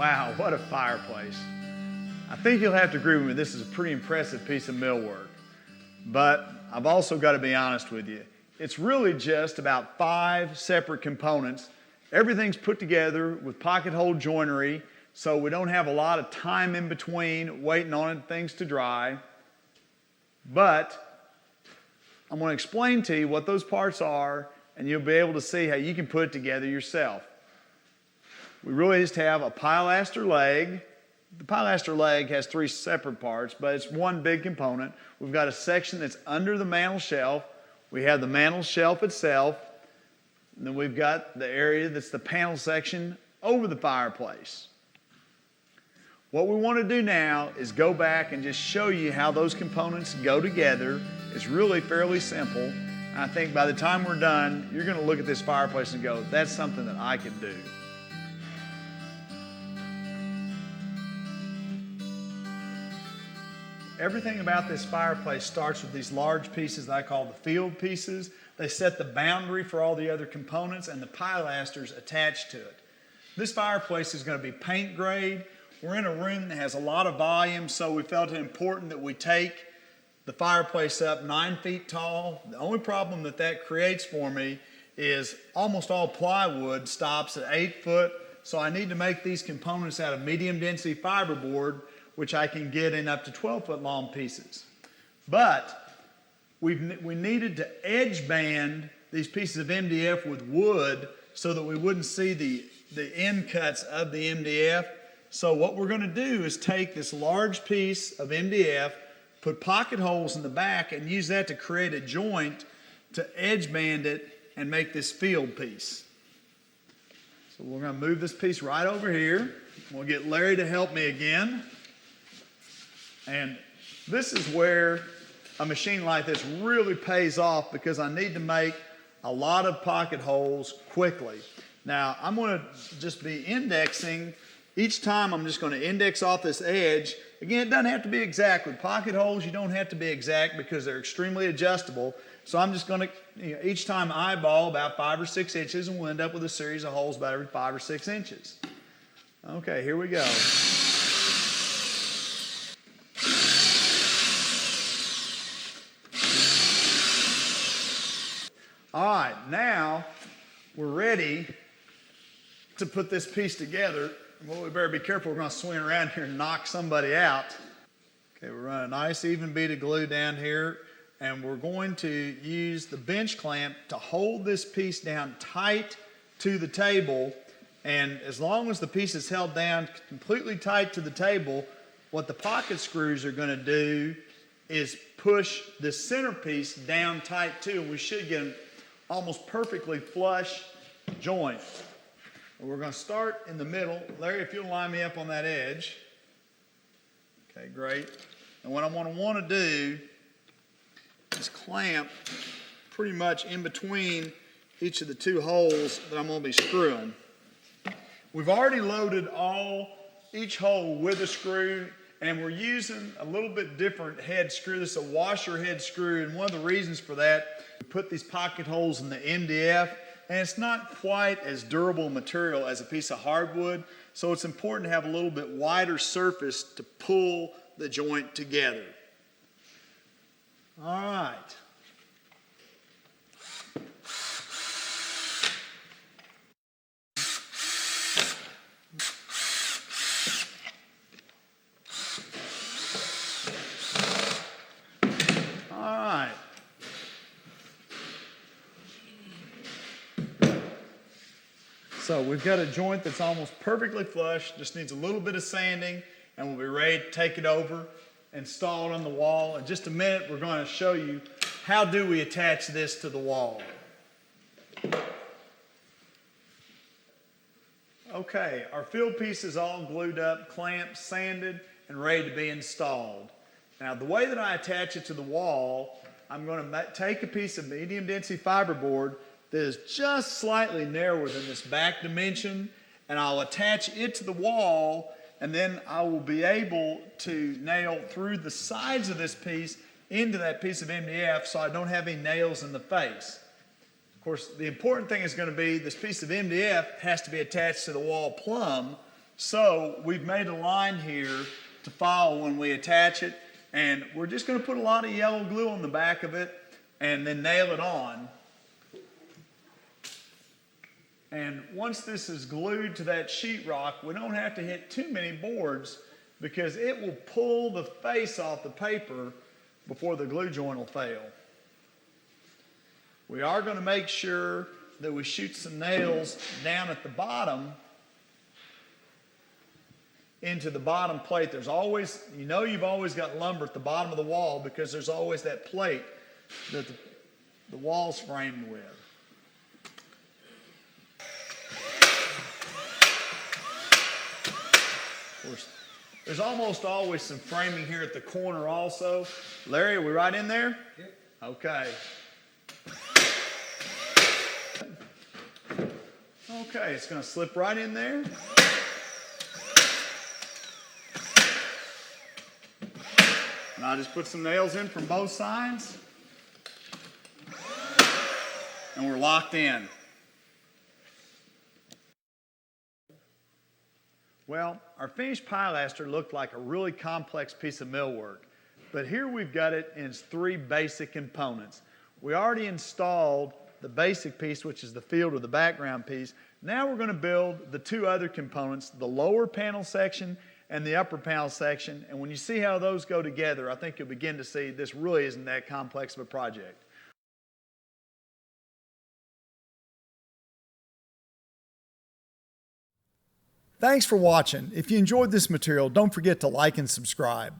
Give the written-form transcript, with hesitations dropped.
Wow, what a fireplace. I think you'll have to agree with me, this is a pretty impressive piece of millwork. But I've also got to be honest with you. It's really just about 5 separate components. Everything's put together with pocket hole joinery, so we don't have a lot of time in between waiting on things to dry. But I'm going to explain to you what those parts are, and you'll be able to see how you can put it together yourself. We really just have a pilaster leg. The pilaster leg has 3 separate parts, but it's one big component. We've got a section that's under the mantel shelf. We have the mantel shelf itself. And then we've got the area that's the panel section over the fireplace. What we want to do now is go back and just show you how those components go together. It's really fairly simple. And I think by the time we're done, you're going to look at this fireplace and go, that's something that I can do. Everything about this fireplace starts with these large pieces that I call the field pieces. They set the boundary for all the other components and the pilasters attached to it. This fireplace is going to be paint grade. We're in a room that has a lot of volume, so we felt it important that we take the fireplace up 9 feet tall. The only problem that creates for me is almost all plywood stops at 8 foot, so I need to make these components out of medium density fiberboard, which I can get in up to 12-foot long pieces. But we needed to edge band these pieces of MDF with wood so that we wouldn't see the end cuts of the MDF. So what we're going to do is take this large piece of MDF, put pocket holes in the back, and use that to create a joint to edge band it and make this field piece. So we're going to move this piece right over here. We'll get Larry to help me again. And this is where a machine like this really pays off, because I need to make a lot of pocket holes quickly. Now, I'm going to just be indexing. Each time I'm just going to index off this edge. Again, it doesn't have to be exact. With pocket holes, you don't have to be exact because they're extremely adjustable. So I'm just going to, each time eyeball about 5 or 6 inches, and we'll end up with a series of holes about every 5 or 6 inches. Okay, here we go. All right, now we're ready to put this piece together. Well, we better be careful. We're going to swing around here and knock somebody out. Okay, we're running a nice even bead of glue down here, and we're going to use the bench clamp to hold this piece down tight to the table. And as long as the piece is held down completely tight to the table, what the pocket screws are going to do is push the centerpiece down tight too, and we should get an almost perfectly flush joint. We're going to start in the middle. Larry, if you'll line me up on that edge. Okay, great. And what I'm going to want to do is clamp pretty much in between each of the 2 holes that I'm going to be screwing. We've already loaded each hole with a screw, and we're using a little bit different head screw. This is a washer head screw, and one of the reasons for that, we put these pocket holes in the MDF, and it's not quite as durable material as a piece of hardwood, so it's important to have a little bit wider surface to pull the joint together. All right. So we've got a joint that's almost perfectly flush, just needs a little bit of sanding, and we'll be ready to take it over, install it on the wall. In just a minute, we're going to show you how do we attach this to the wall. Okay, our field piece is all glued up, clamped, sanded, and ready to be installed. Now, the way that I attach it to the wall, I'm going to take a piece of medium density fiberboard that is just slightly narrower than this back dimension, and I'll attach it to the wall, and then I will be able to nail through the sides of this piece into that piece of MDF so I don't have any nails in the face. Of course, the important thing is going to be this piece of MDF has to be attached to the wall plumb, So we've made a line here to follow when we attach it, and we're just going to put a lot of yellow glue on the back of it and then nail it on. And once this is glued to that sheetrock, we don't have to hit too many boards because it will pull the face off the paper before the glue joint will fail. We are going to make sure that we shoot some nails down at the bottom into the bottom plate. There's always, you know, you've always got lumber at the bottom of the wall because there's always that plate that the wall's framed with. There's almost always some framing here at the corner also. Larry, are we right in there? Yep. Okay. Okay, it's going to slip right in there. And I'll just put some nails in from both sides. And we're locked in. Well, our finished pilaster looked like a really complex piece of millwork, but here we've got it in its three basic components. We already installed the basic piece, which is the field or the background piece. Now we're going to build the two other components, the lower panel section and the upper panel section, and when you see how those go together, I think you'll begin to see this really isn't that complex of a project. Thanks for watching. If you enjoyed this material, don't forget to like and subscribe.